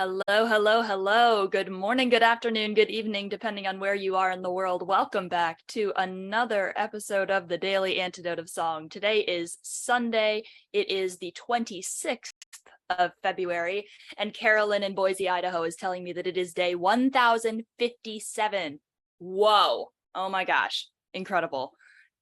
Hello, hello, hello. Good morning, good afternoon, good evening, depending on where you are in the world. Welcome back to another episode of the Daily Antidote of Song. Today is Sunday. It is the 26th of February, and Carolyn in Boise, Idaho is telling me that it is day 1057. Whoa. Oh my gosh. Incredible.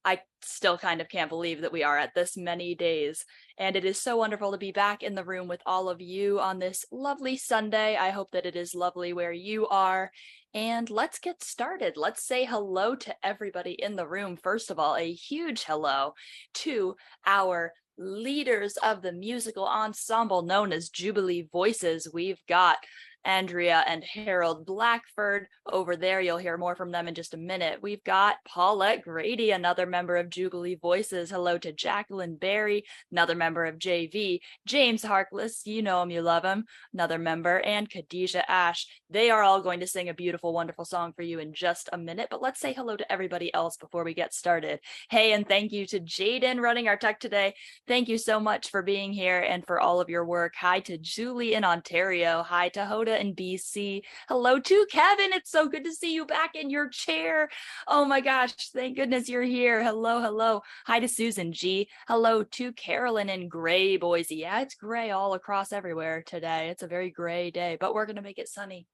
I still kind of can't believe that we are at this many days. And it is so wonderful to be back in the room with all of you on this lovely Sunday. I hope that it is lovely where you are. And let's get started. Let's say hello to everybody in the room. First of all, a huge hello to our leaders of the musical ensemble known as Jubilee Voices. We've got Andrea and Harold Blackford over there. You'll hear more from them in just a minute. We've got Paulette Grady, another member of Jubilee Voices. Hello to Jacqueline Berry, another member of JV. James Harkless, you know him, you love him, another member. And Khadijah Ash. They are all going to sing a beautiful, wonderful song for you in just a minute. But let's say hello to everybody else before we get started. Hey, and thank you to Jaden running our tech today. Thank you so much for being here and for all of your work. Hi to Julie in Ontario. Hi to Hoda in BC. Hello to Kevin. It's so good to see you back in your chair. Oh my gosh, thank goodness you're here. Hello, hello. Hi to Susan G. Hello to Carolyn in gray Boise. Yeah, it's gray all across everywhere today. It's a very gray day, but we're going to make it sunny.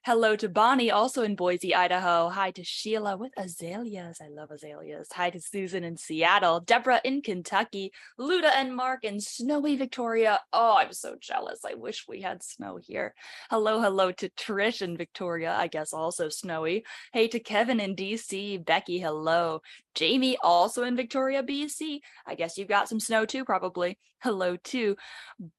Hello to Bonnie, also in Boise, Idaho. Hi to Sheila with azaleas. I love azaleas. Hi to Susan in Seattle. Deborah in Kentucky. Luda and Mark in snowy Victoria. Oh, I'm so jealous. I wish we had snow here. Hello, hello to Trish in Victoria. I guess also snowy. Hey to Kevin in DC. Becky, hello. Jamie, also in Victoria, BC. I guess you've got some snow too, probably. Hello to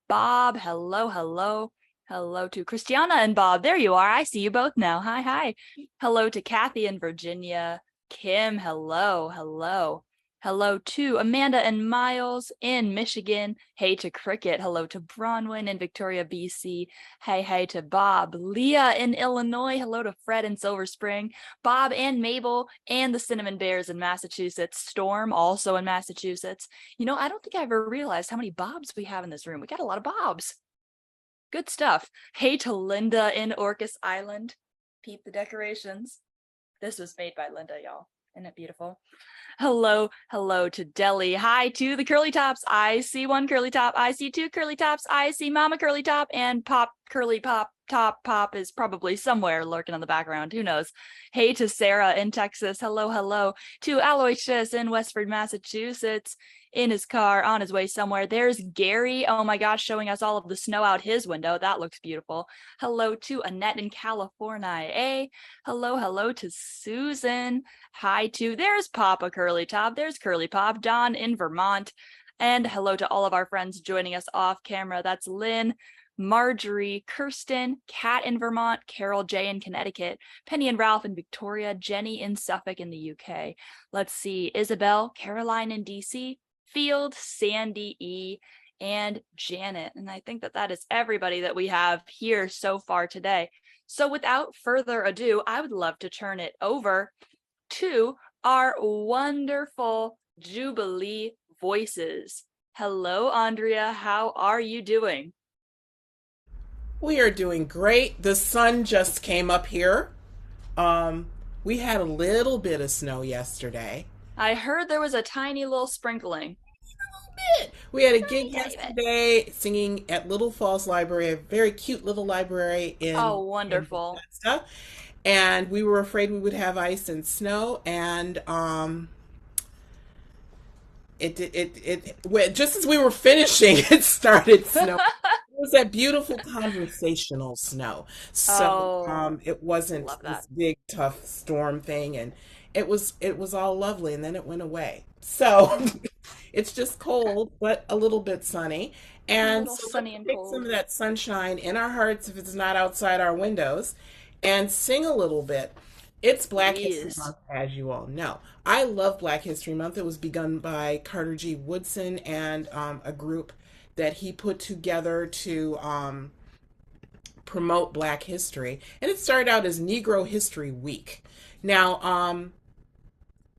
Bob. Hello, hello. Hello to Christiana and Bob. There you are. I see you both now. Hi, hi. Hello to Kathy in Virginia. Kim, hello, hello. Hello to Amanda and Miles in Michigan. Hey to Cricket. Hello to Bronwyn in Victoria, BC. Hey, hey to Bob. Leah in Illinois. Hello to Fred in Silver Spring. Bob and Mabel and the Cinnamon Bears in Massachusetts. Storm also in Massachusetts. You know, I don't think I ever realized how many Bobs we have in this room. We got a lot of Bobs. Good stuff. Hey to Linda in Orcas Island. Peep the decorations. This was made by Linda, y'all. Isn't it beautiful? Hello, hello to Deli. Hi to the curly tops. I see one curly top. I see two curly tops. I see Mama Curly Top and Pop Curly Pop. Top Pop is probably somewhere lurking in the background. Who knows? Hey to Sarah in Texas. Hello, hello to Aloysius in Westford, Massachusetts. In his car on his way somewhere. There's Gary. Oh my gosh, showing us all of the snow out his window. That looks beautiful. Hello to Annette in California. Hey, hello, hello to Susan. Hi to, there's Papa Curly Top. There's Curly Pop. Don in Vermont. And hello to all of our friends joining us off camera. That's Lynn, Marjorie, Kirsten, Kat in Vermont, Carol J in Connecticut, Penny and Ralph in Victoria, Jenny in Suffolk in the UK. Let's see, Isabel, Caroline in DC, Field, Sandy E, and Janet. And I think that that is everybody that we have here so far today. So without further ado, I would love to turn it over to our wonderful Jubilee Voices. Hello, Andrea. How are you doing? We are doing great. The sun just came up here. We had a little bit of snow yesterday. I heard there was a tiny little sprinkling. We had a Tiny, gig tiny bit. yesterday singing at Little Falls Library, a very cute little library Oh, in wonderful. Bethesda. And we were afraid we would have ice and snow, and just as we were finishing, it started snowing. It was that beautiful conversational snow. So Oh, it wasn't love that. this big tough storm thing, and it was all lovely, and then it went away. So it's just cold, but a little bit sunny. A And little so let's sunny and take some cold. of that sunshine in our hearts if it's not outside our windows and sing a little bit. It's Black History Please. Month, as you all know. I love Black History Month. It was begun by Carter G. Woodson and a group that he put together to promote Black history. And it started out as Negro History Week. Now,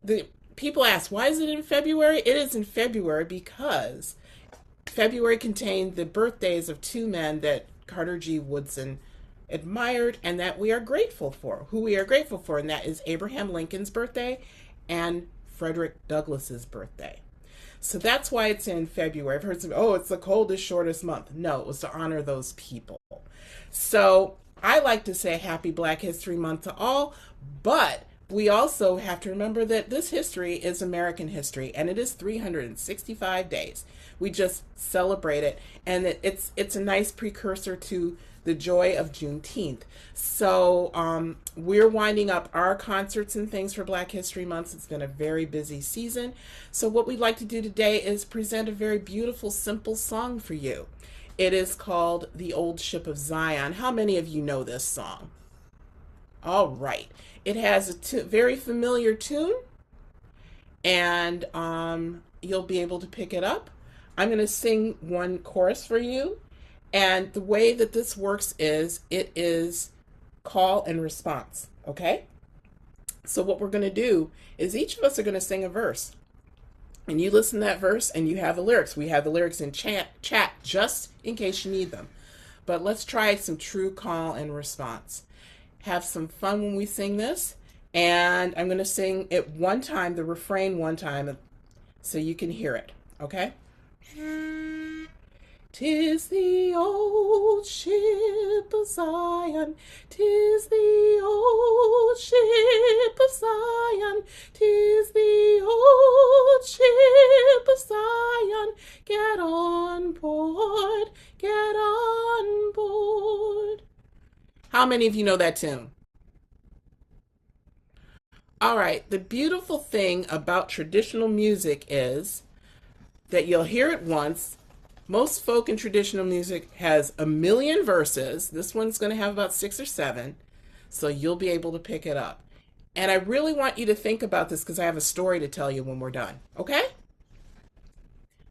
the people ask, why is it in February? It is in February because February contained the birthdays of two men that Carter G. Woodson admired and that we are grateful for, who we are grateful for, and that is Abraham Lincoln's birthday and Frederick Douglass's birthday. So that's why it's in February. I've heard some, oh, it's the coldest, shortest month. No, it was to honor those people. So I like to say Happy Black History Month to all, but we also have to remember that this history is American history, and it is 365 days. We just celebrate it, and it's a nice precursor to the joy of Juneteenth. So we're winding up our concerts and things for Black History Month. It's been a very busy season. So what we'd like to do today is present a very beautiful, simple song for you. It is called The Old Ship of Zion. How many of you know this song? All right. It has a very familiar tune, and you'll be able to pick it up. I'm going to sing one chorus for you, and the way that this works is it is call and response, okay? So what we're going to do is each of us are going to sing a verse, and you listen to that verse and you have the lyrics. We have the lyrics in chat just in case you need them. But let's try some true call and response. Have some fun when we sing this, and I'm going to sing it one time, the refrain one time, so you can hear it, okay? 'Tis the old ship of Zion, 'tis the old ship of Zion, 'tis the old ship of Zion. Get on board, get on board. How many of you know that tune? All right, the beautiful thing about traditional music is that you'll hear it once. Most folk and traditional music has a million verses. This one's going to have about 6 or 7, so you'll be able to pick it up. And I really want you to think about this because I have a story to tell you when we're done, okay?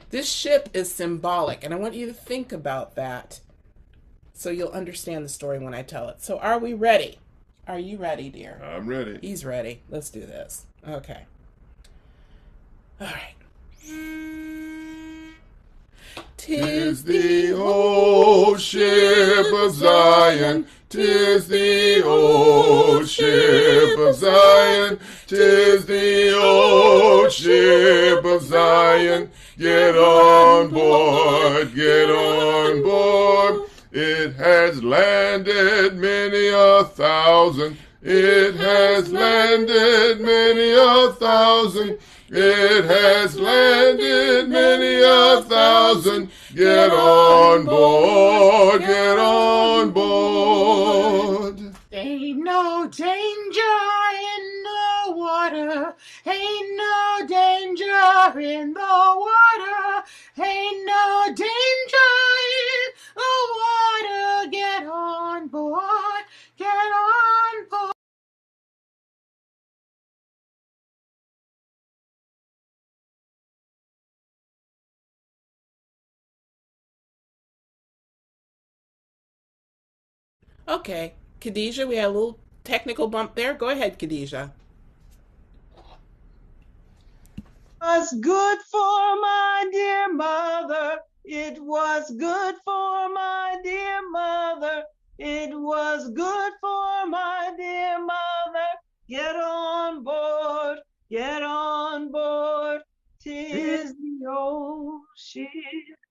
This ship is symbolic, and I want you to think about that so you'll understand the story when I tell it. So are we ready? Are you ready, dear? I'm ready. He's ready. Let's do this. Okay. All right. 'Tis the old ship of Zion, 'tis the old ship of Zion, 'tis the old ship of Zion. Get on board, get on board. It has landed many a thousand. It has landed many a thousand. It has landed many a thousand. Get on board, get on board. Ain't no danger in the water. Ain't no danger in the water. Ain't no danger in the water. Get on board, get on board. Okay, Khadijah, we had a little technical bump there. Go ahead, Khadijah. Was good for my dear mother. It was good for my dear mother. It was good for my dear mother. Get on board, get on board. 'Tis the old ship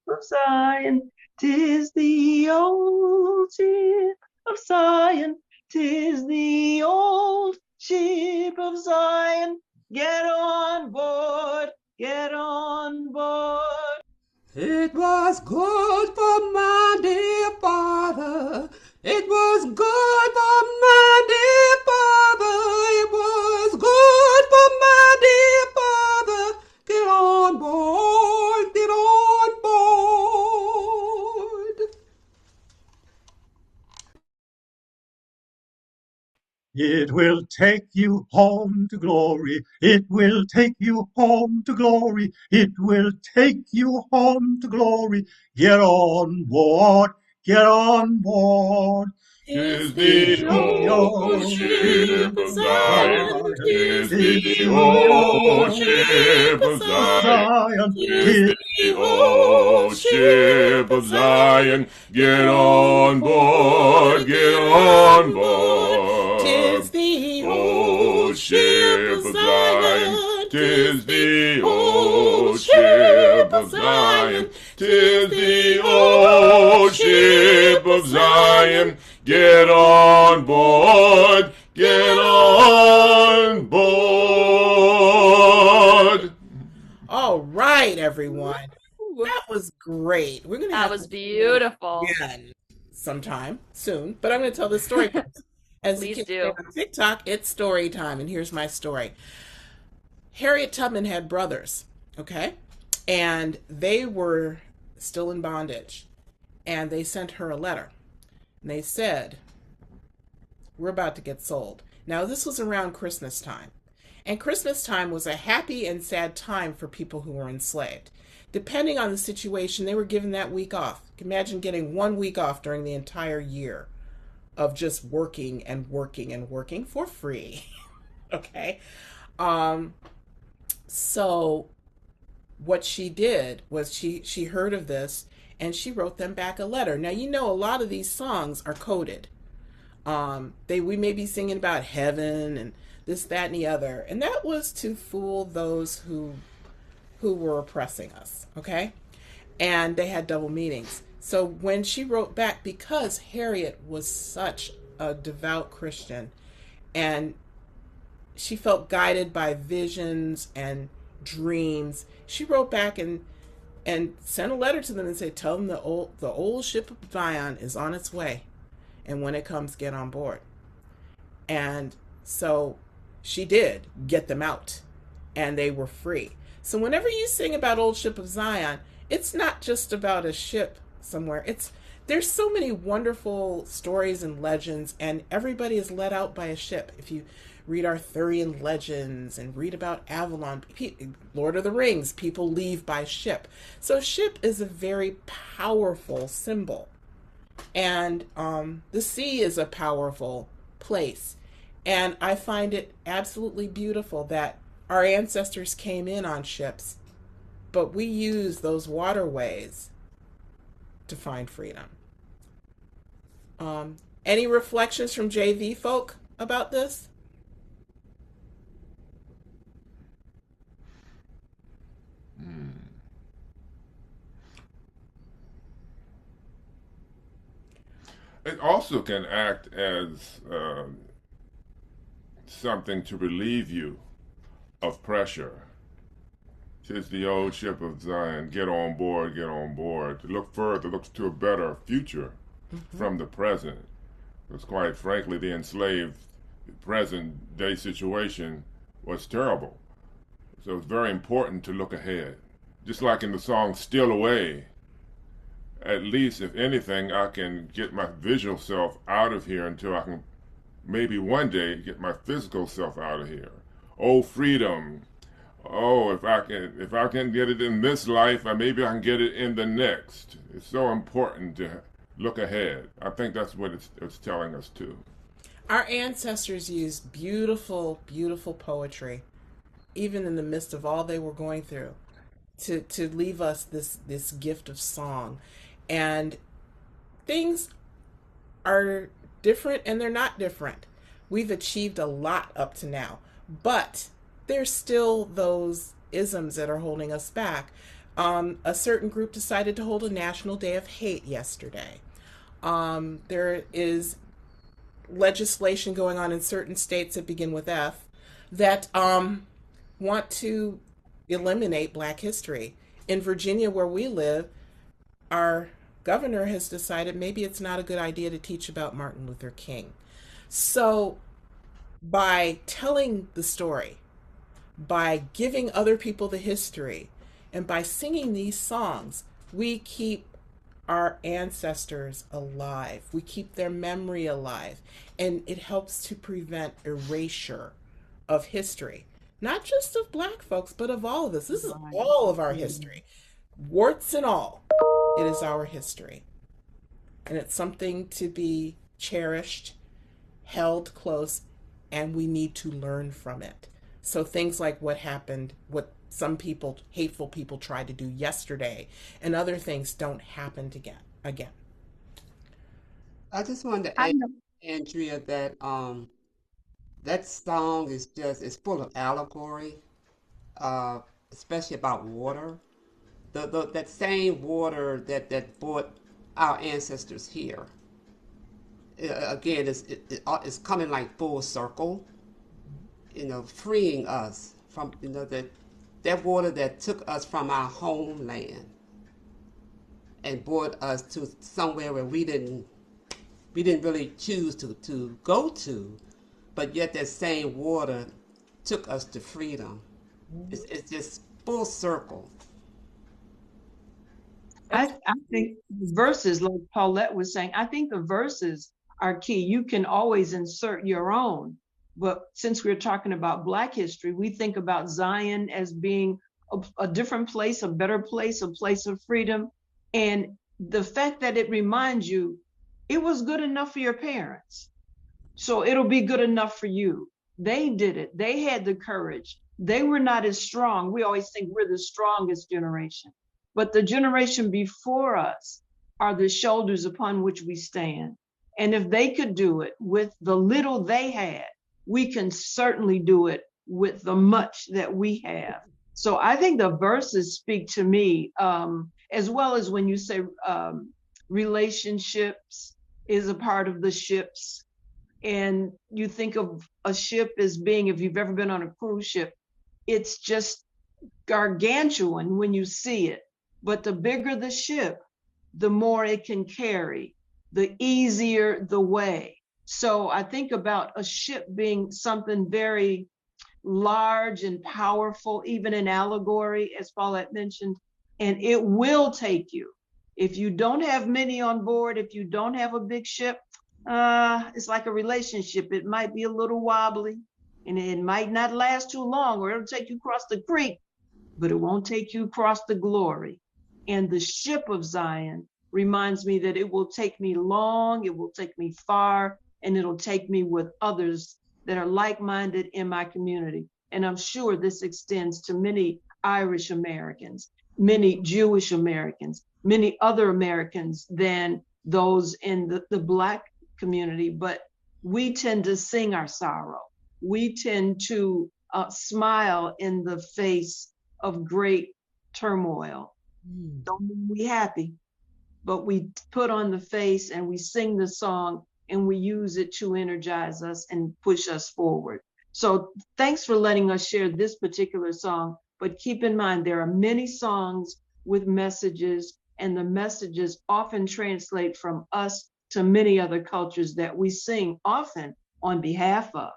of Zion. 'Tis the old ship of Zion. 'Tis the old ship of Zion. Get on board, get on board. It was good for my dear father. It was good for my dear father. It was good for my dear father. Get on board, get on board. It will take you home to glory. It will take you home to glory. It will take you home to glory. Get on board. get on board. Tis the the old old ship ship of of Zion. Zion, Zion, 'tis Tis tis the the the old old old ship ship of of of Zion. Zion, Zion, 'tis Tis tis the the old old ship ship of of Zion. Zion. Get Get on on board, board, get get on on board. 'Tis board. the old Old ship ship of of Zion, Zion, 'tis tis the the old old ship ship of of Zion, Zion, 'tis tis the the old old ship ship of of Zion. Zion. Get Get on on board, board, get get on on board. board. All right, everyone. Woo. That was great. We're going to That have to was do it beautiful. again sometime soon, but I'm going to tell this story first. As the Please kids say do. on TikTok, it's story time, and here's my story. Harriet Tubman had brothers, okay? And they were still in bondage, and they sent her a letter. And they said, we're about to get sold. Now, this was around Christmas time. And Christmas time was a happy and sad time for people who were enslaved. Depending on the situation, they were given that week off. Imagine getting 1 week off during the entire year of just working and working and working for free. Okay. Um, so what she did was she heard of this and she wrote them back a letter. Now you know a lot of these songs are coded. They we may be singing about heaven and this, that, and the other, and that was to fool those who were oppressing us. Okay, and they had double meanings. So when she wrote back, because Harriet was such a devout Christian, and she felt guided by visions and dreams, she wrote back and sent a letter to them and said, "Tell them the old ship of Zion is on its way, and when it comes, get on board." And so she did get them out, and they were free. So whenever you sing about Old Ship of Zion, it's not just about a ship somewhere. There's so many wonderful stories and legends, and everybody is led out by a ship. If you read Arthurian legends and read about Avalon, Lord of the Rings, people leave by ship. So ship is a very powerful symbol. And the sea is a powerful place. And I find it absolutely beautiful that our ancestors came in on ships, but we use those waterways to find freedom. Any reflections from JV folk about this? It also can act as something to relieve you of pressure. Tis the old ship of Zion. Get on board, get on board. To look further, look to a better future from the present. Because quite frankly, the enslaved present day situation was terrible. So it's very important to look ahead. Just like in the song Still Away, at least, if anything, I can get my visual self out of here until I can maybe one day get my physical self out of here. Oh, freedom. Oh, if I can get it in this life, maybe I can get it in the next. It's so important to look ahead. I think that's what it's telling us too. Our ancestors used beautiful, beautiful poetry, even in the midst of all they were going through, to leave us this gift of song. And things are different and they're not different. We've achieved a lot up to now, but there's still those isms that are holding us back. A certain group decided to hold a National Day of Hate yesterday. There is legislation going on in certain states that begin with F that want to eliminate Black history. In Virginia, where we live, our governor has decided maybe it's not a good idea to teach about Martin Luther King. So, by telling the story, by giving other people the history, and by singing these songs, we keep our ancestors alive. We keep their memory alive. And it helps to prevent erasure of history, not just of Black folks, but of all of us. This is all of our history, warts and all. It is our history. and it's something to be cherished, held close, and we need to learn from it. So things like what happened, what some people, hateful people, tried to do yesterday, and other things don't happen again. I just wanted to I add, know. Andrea, that that song is full of allegory, uh, especially about water. That same water that brought our ancestors here. Again, it's coming like full circle. Freeing us from that water that took us from our homeland and brought us to somewhere where we didn't really choose to go to, but yet that same water took us to freedom. It's just full circle. I think the verses, like Paulette was saying, I think the verses are key. You can always insert your own. But since we're talking about Black history, we think about Zion as being a different place, a better place, a place of freedom. And the fact that it reminds you, it was good enough for your parents. So it'll be good enough for you. They did it. They had the courage. They were not as strong. We always think we're the strongest generation, but the generation before us are the shoulders upon which we stand. And if they could do it with the little they had, we can certainly do it with the much that we have. So I think the verses speak to me, as well as when you say relationships is a part of the ships. And you think of a ship as being, if you've ever been on a cruise ship, it's just gargantuan when you see it. But the bigger the ship, the more it can carry, the easier the way. So I think about a ship being something very large and powerful, even in allegory, as Paulette mentioned, and it will take you. If you don't have many on board, if you don't have a big ship, it's like a relationship. It might be a little wobbly and it might not last too long, or it'll take you across the creek, but it won't take you across the glory. And the ship of Zion reminds me that it will take me long, it will take me far, and it'll take me with others that are like-minded in my community. And I'm sure this extends to many Irish Americans, many Jewish Americans, many other Americans than those in the Black community, but we tend to sing our sorrow. We tend to smile in the face of great turmoil. Don't mean we happy, but we put on the face and we sing the song and we use it to energize us and push us forward. So thanks for letting us share this particular song, but keep in mind there are many songs with messages, and the messages often translate from us to many other cultures that we sing often on behalf of.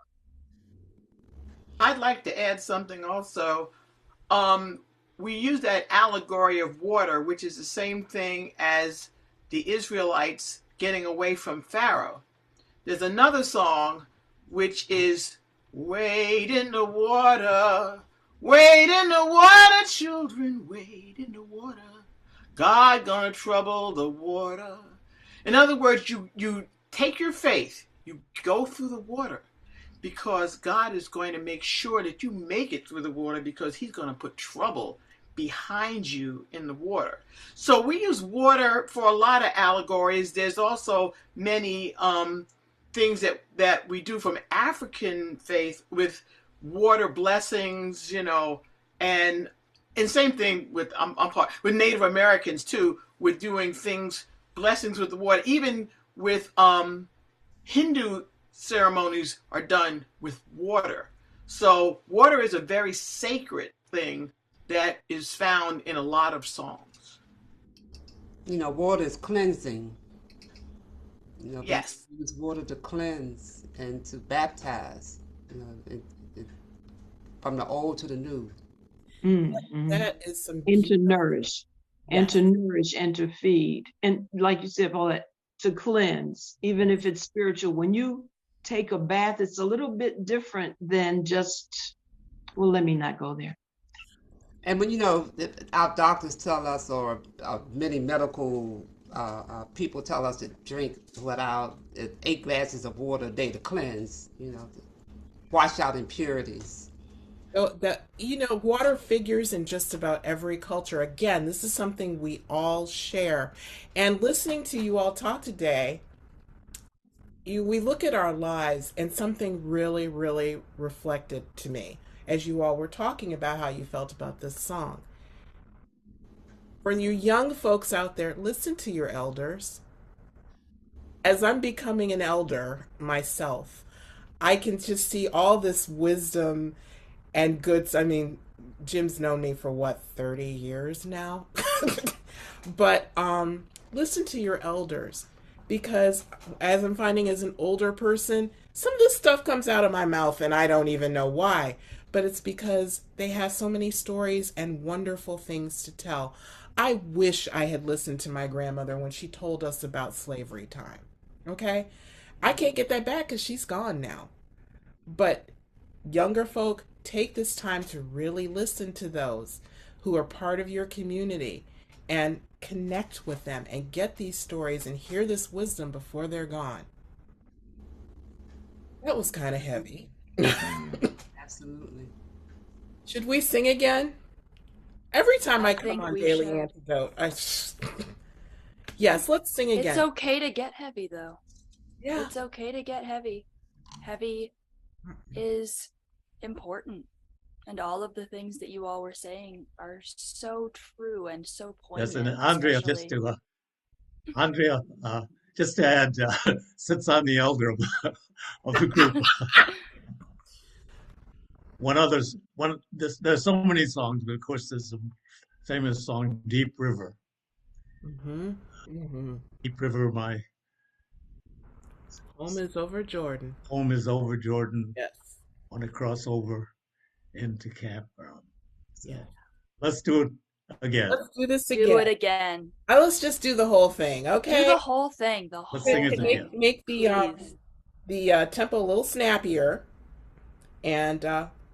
I'd like to add something also. We use that allegory of water, which is the same thing as the Israelites getting away from Pharaoh. There's another song which is wade in the water, children, wade in the water. God gonna trouble the water. In other words, you take your faith, you go through the water, because God is going to make sure that you make it through the water, because he's going to put trouble behind you in the water. So we use water for a lot of allegories. There's also many things that we do from African faith with water blessings, and same thing with with Native Americans too. We're doing things, blessings with the water. Even with Hindu ceremonies are done with water. So water is a very sacred thing that is found in a lot of songs. Water is cleansing. Yes. Use water to cleanse and to baptize. It, from the old to the new. Mm-hmm. That is some And key. to nourish, and Yes. to nourish and to feed. And like you said, Paulette, to cleanse, even if it's spiritual. When you take a bath, it's a little bit different than just, well, let me not go there. And when our doctors tell us, or many medical people tell us to drink without 8 glasses of water a day to cleanse, to wash out impurities. So water figures in just about every culture. Again, this is something we all share. And listening to you all talk today, we look at our lives, and something really, really reflected to me as you all were talking about how you felt about this song. For you young folks out there, listen to your elders. As I'm becoming an elder myself, I can just see all this wisdom and goods. I mean, Jim's known me for what, 30 years now? But listen to your elders, because as I'm finding as an older person, some of this stuff comes out of my mouth and I don't even know why, but it's because they have so many stories and wonderful things to tell. I wish I had listened to my grandmother when she told us about slavery time. Okay? I can't get that back because she's gone now. But younger folk, take this time to really listen to those who are part of your community and connect with them and get these stories and hear this wisdom before they're gone. That was kind of heavy. Absolutely. Should we sing again? Every time I come think on we Daily should. Antidote, yes, let's sing again. It's okay to get heavy, though. Yeah. It's okay to get heavy. Heavy is important. And all of the things that you all were saying are so true and so poignant. Yes, and Andrea, especially- just to add, since I'm the elder of the group, there's so many songs, but of course there's a famous song, Deep River. Mm-hmm. Mm-hmm. Deep River, my Home is over Jordan. home is over Jordan. Yes. Want to cross over into campground. So Yeah. let's do it again. Let's do this again. Do it again. Let's just do the whole thing, okay? Do the whole thing. The whole Let's sing it thing. again. Make Please. the tempo a little snappier, and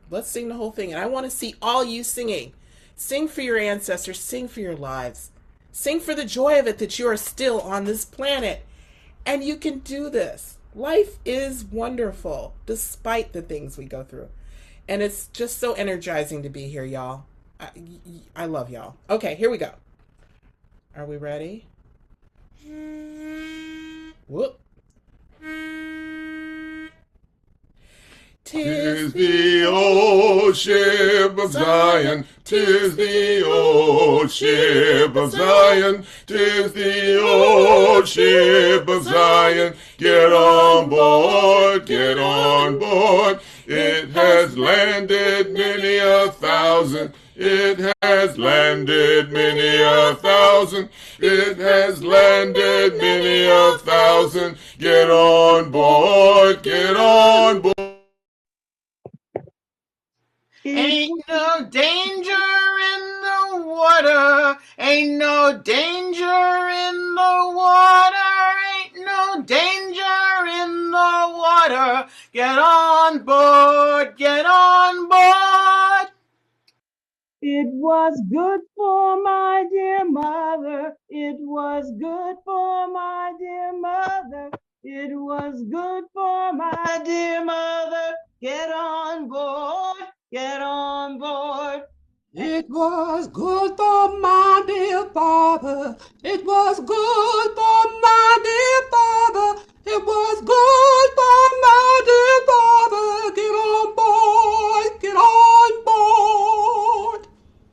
let's sing the whole thing. And I want to see all you singing. Sing for your ancestors. Sing for your lives. Sing for the joy of it that you are still on this planet. And you can do this. Life is wonderful, despite the things we go through. And it's just so energizing to be here, y'all. I love y'all. Okay, here we go. Are we ready? Whoop. Tis the old ship of Zion, 'tis the old ship of Zion, 'tis the old ship of Zion. Get on board, get on board. It has landed many a thousand. It has landed many a thousand. It has landed many a thousand. Get on board, get on board. Ain't no danger in the water. Ain't no danger in the water. Ain't no danger in the water. Get on board, get on board. It was good for my dear mother. It was good for my dear mother. It was good for my dear mother. Get on board, get on board. It was good for my dear father. It was good for my dear father. It was good for my dear father. Get on board, get on board.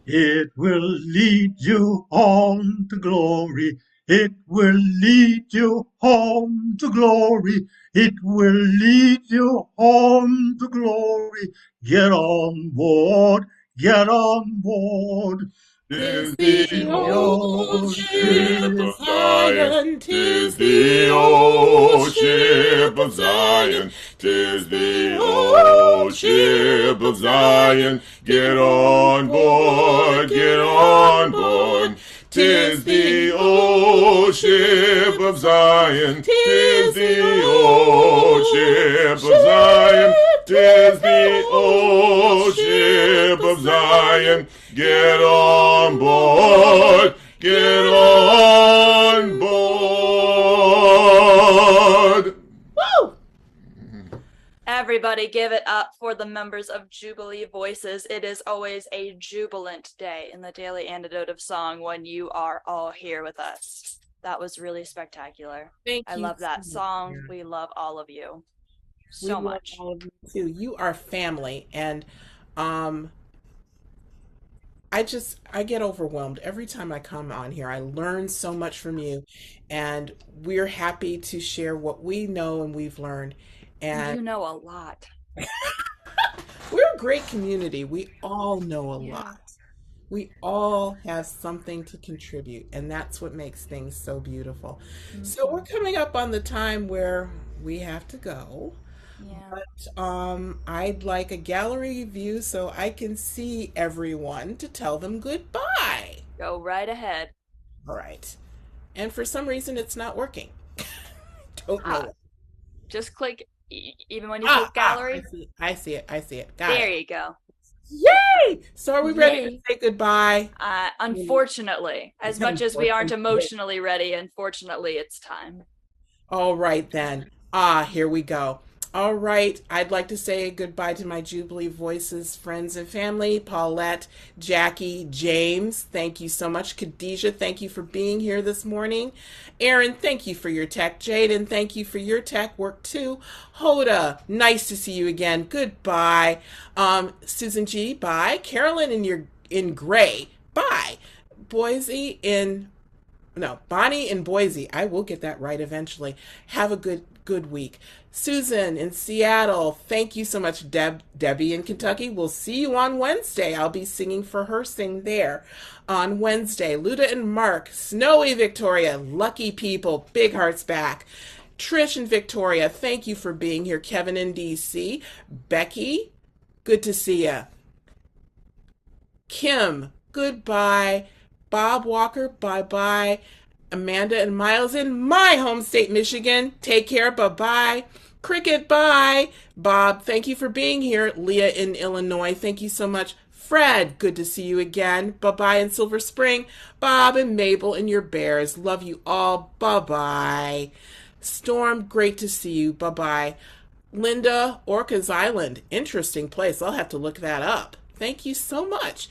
It will lead you home to glory. It will lead you home to glory. It will lead you home to glory. Get on board. Get on board. 'Tis the old ship of Zion, 'tis the old ship of Zion, 'tis the old ship of Zion. Get on board, get on board. 'Tis the old ship of Zion, 'tis the old ship of Zion, 'tis the old ship of Zion. Get on board, get on board. God. Woo! Everybody give it up for the members of Jubilee Voices. It is always a jubilant day in the Daily Antidote of Song when you are all here with us. That was really spectacular. Thank I you love that so song. much. We love all of you We so love much. all of you too. You are family, and um, I get overwhelmed every time I come on here. I learn so much from you, and we're happy to share what we know and we've learned. And You know a lot. we're a great community. We all know a Yeah. lot. We all have something to contribute, and that's what makes things so beautiful. So we're coming up on the time where we have to go. Yeah. But I'd like a gallery view so I can see everyone to tell them goodbye. Go right ahead. All right. And for some reason, it's not working. Don't know. Ah, just click, even when you click gallery. I see it. I see it. Got There it. you go. Yay! So are we ready to Yay. say goodbye? Unfortunately, as much as we aren't emotionally ready, unfortunately, it's time. All right, then. Here we go. All right, I'd like to say goodbye to my Jubilee Voices friends and family. Paulette, Jackie, James, thank you so much. Khadijah, thank you for being here this morning. Aaron, thank you for your tech. Jaden, thank you for your tech work too. Hoda, nice to see you again. Goodbye. Susan G, bye. Carolyn in gray, bye. Boise in no, Bonnie in Boise. I will get that right eventually. Have a good week. Susan in Seattle. Thank you so much, Debbie in Kentucky. We'll see you on Wednesday. I'll be singing for her sing there on Wednesday. Luda and Mark, Snowy Victoria, lucky people, big hearts back. Trish and Victoria, thank you for being here. Kevin in DC. Becky, good to see ya. Kim, goodbye. Bob Walker, bye-bye. Amanda and Miles in my home state, Michigan. Take care, bye-bye. Cricket, bye. Bob, thank you for being here. Leah in Illinois, thank you so much. Fred, good to see you again. Bye-bye in Silver Spring. Bob and Mabel and your bears, love you all. Bye-bye. Storm, great to see you. Bye-bye. Linda, Orcas Island, interesting place. I'll have to look that up. Thank you so much.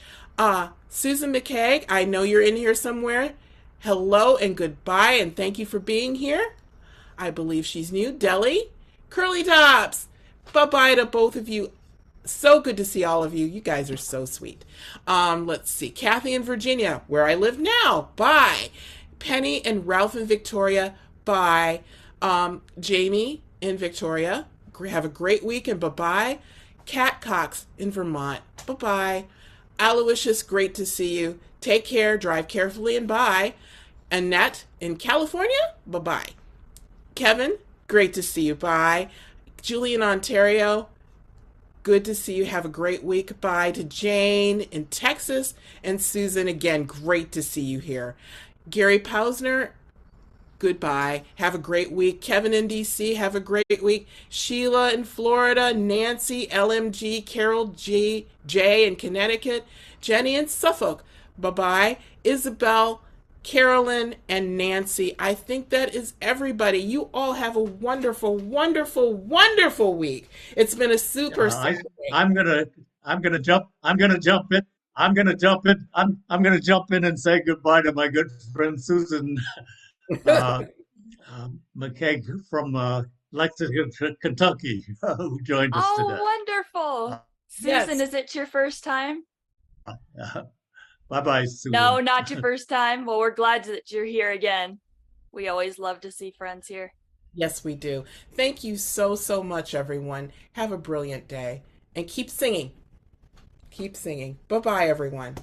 Susan McKay, I know you're in here somewhere. Hello and goodbye, and thank you for being here. I believe she's new. Deli, Curly Tops, bye-bye to both of you. So good to see all of you. You guys are so sweet. Let's see. Kathy in Virginia, where I live now. Bye. Penny and Ralph in Victoria. Bye. Jamie in Victoria. Have a great week and bye-bye. Cat Cox in Vermont. Bye-bye. Aloysius, great to see you. Take care, drive carefully, and bye. Annette in California, bye-bye. Kevin, great to see you, bye. Julie in Ontario, good to see you. Have a great week, bye. To Jane in Texas, and Susan, again, great to see you here. Gary Pausner, goodbye. Have a great week. Kevin in DC, have a great week. Sheila in Florida, Nancy, LMG, Carol J in Connecticut, Jenny in Suffolk, bye-bye. Isabel, Carolyn, and Nancy. I think that is everybody. You all have a wonderful, wonderful, wonderful week. It's been a super Saturday. I'm gonna jump in. I'm gonna jump in and say goodbye to my good friend Susan McKay from Lexington, Kentucky, who joined us today. Oh, wonderful. Susan, Yes. is it your first time? Bye-bye, Susan. No, not your first time. Well, we're glad that you're here again. We always love to see friends here. Yes, we do. Thank you so, so much, everyone. Have a brilliant day. And keep singing. Keep singing. Bye-bye, everyone.